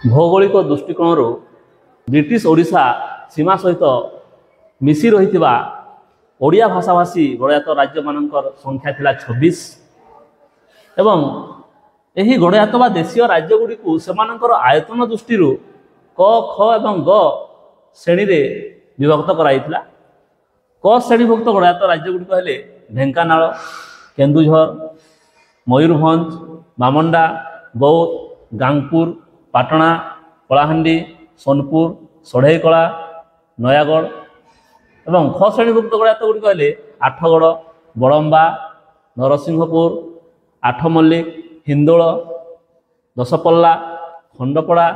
भौगोलिक दृष्टिकोण ब्रिटिश ओडिशा सीमा सहित मिसी रही ओडिया भाषाभाषी गणयात राज्य मानकर संख्या थिला 26 एवं यही गणयात बा देशीय राज्य गुड़ी को सेमानकर आयतन दृष्टि क ख एवं ग श्रेणी रे विभक्त कराइथिला। क श्रेणीभुक्त गणयात राज्य गुड़िक हेले ढेंकानाल, केन्दुझर, मयूरभंज, बामंडा, बौद्ध, गांगपुर, पाटना, कलाहांडी, सोनपुर, सढ़ईकला, नयागढ़ एवं ख श्रेणीभुक्त गणयात गुड़िक हेले आठगढ़, बड़म्बा, नरसिंहपुर, आठमल्लिक, हिंदोल, दशपल्ला, खंडपड़ा,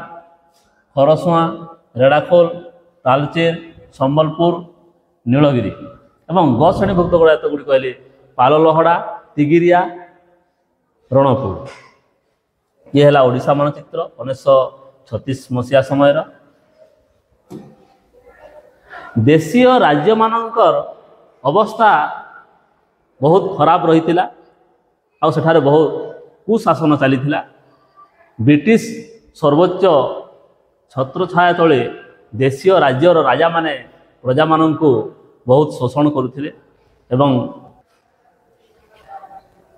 खरसुआ, रेड़ाखोल, तालचेर, संबलपुर, नीलगिरी एवं ग श्रेणीभुक्त गणयात गुड़िक हेले पाललहड़ा, तिगिरिया, रणपुर। ये है ओडिशा मानचित्र 1936 मसीहा समय। देशीय राज्य मानकर अवस्था बहुत खराब रही आ सेठारे बहुत कुशासन चली। ब्रिटिश सर्वोच्च छत्र छाया तले देशीय राज्यर राजा माने प्रजा माननकु बहुत शोषण करुथिले एवं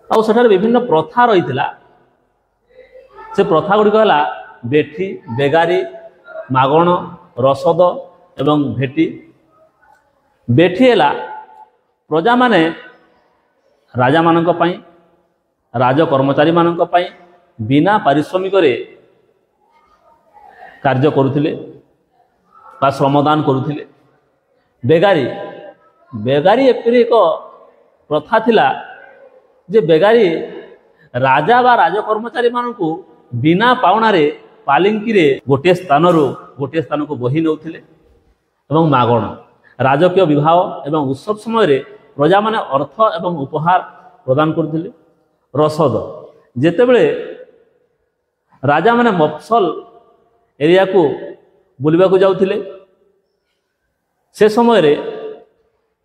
आ सेठारे विभिन्न प्रथा रही। से प्रथा गुड़िक है बेठी, बेगारी, मागण, रसद एवं भेटी। बेठी है प्रजा माने राजा मानक पई, राज कर्मचारी मानक पई बिना पारिश्रमिक कार्य करुथिले बा श्रमदान करुथिले। बेगारी बेगारी एपरि एक प्रथा थिला जे बेगारी राजा बा राज कर्मचारी मानकु बिना पावणारे पालिंकी रे गोटे स्थान को बही नौथिले एवं मागण राजकीय विवाह एवं उत्सव समय प्रजा माने अर्थ एवं उपहार प्रदान करथिले। रसद जेतेबेले राजा माने मफसल एरिया को बुलवा को जाउथिले से समय रे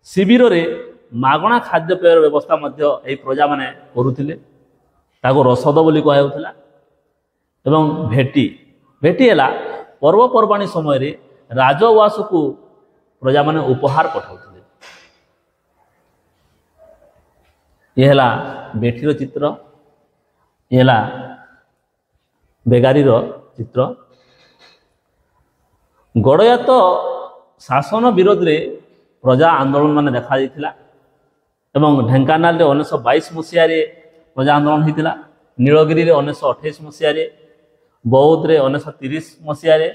शिविर रे मागणा खाद्य पेयर व्यवस्था मध्य एई प्रजा माने करुथिले, ताको रसद बोली कहाउथिला। एवं भेटी भेटी है पर्वपर्वाणी समय रे राजवास को प्रजा माने उपहार पठाउथिले। ये है बेठीर चित्र, ये है बेगारीर चित्र। गणयात शासन विरोध रे प्रजा आंदोलन माने देखा जाइथिला एवं ढेंकानाल 1922 मसीह प्रजा आंदोलन होता। नीलगिरी 1928 मसीह, बौद्ध 1930 मसीह,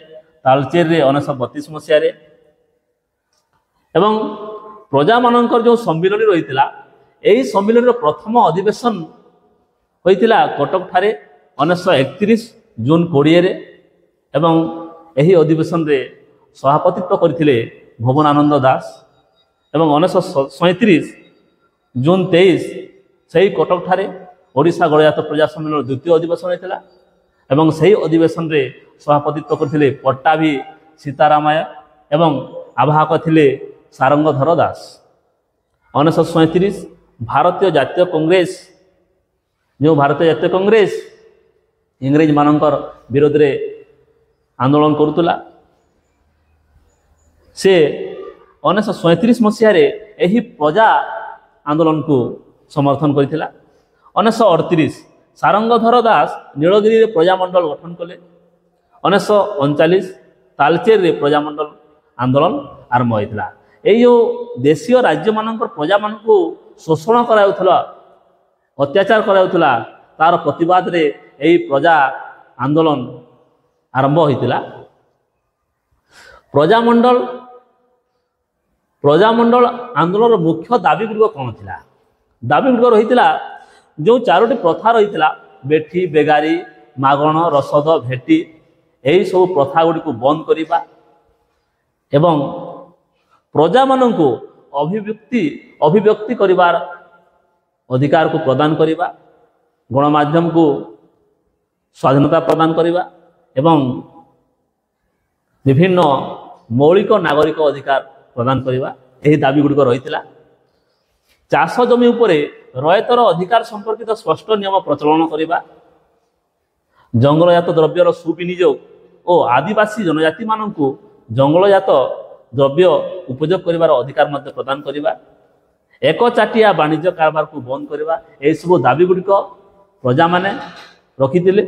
तालचेर 1932 मसीह एवं प्रजा मानकर जो सम्मिलन रही यही सम्मिलन प्रथम अधिवेशन होता कटक ठारे 1931 जून 20 एवं यही अधिवेशन रे सभापतित्व करथिले भुवनानंद दास एवं 1937 जून 23 सही कटक ठारे ओडिशा गणयात प्रजा सम्मेलन द्वितीय अधिवेशन होता एवं सही अधिवेशन रे सभापतित्व करथिले पट्टाभी सीतारामय एवं आवाहक थिले सारंगधर दास। 1937 भारतीय जातीय कांग्रेस जो भारतीय जातीय कांग्रेस इंग्रेज मानकर विरोध रे आंदोलन करुतला से 1937 मसीह यही प्रजा आंदोलन को समर्थन करथिला। 1938 सारंगधर दास नीलगिरी प्रजामंडल गठन कले। 1939 तालचेर रे प्रजामंडल आंदोलन आरंभ होता। यो देशीय राज्य मानकर प्रजा मान को शोषण कराउथला, अत्याचार कराउथला, तार प्रतिवाद रे यही प्रजा आंदोलन आरंभ होता। प्रजामंडल आंदोलन मुख्य दाबी गुड़िक कौन थिला? दाबी गुड़िक रही जो चारोटी प्रथा रही बेठी, बेगारी, मागण, रसद, भेटी यही सब प्रथा गुड़ी को बंद करवा एवं प्रजा मानू अभिव्यक्ति करिवार अधिकार को प्रदान करवा, गणमाध्यम को स्वाधीनता प्रदान करवा एवं विभिन्न मौलिक नागरिक अधिकार प्रदान करवा यही दाबी गुड़िक रही। चाष जमी उपरे रयतर अधिकार संपर्कित स्पष्ट नियम प्रचलन करवा, जंगलजात द्रव्यर सुविनियोग ଓ ଆଦିବାସୀ ଜନଜାତିମାନଙ୍କୁ ଜଙ୍ଗଲଜାତ ଦ୍ରବ୍ୟ ଉପଯୋଗ କରିବାର ଅଧିକାର ମଧ୍ୟ ପ୍ରଦାନ କରିବା, ଏକଚାଟିଆ ବାଣିଜ୍ୟ କାରବାରକୁ ବନ୍ଦ କରିବା, ଏହିସବୁ ଦାବି ଗୁଡ଼ିକ ପ୍ରଜାମାନେ ରଖିଥିଲେ।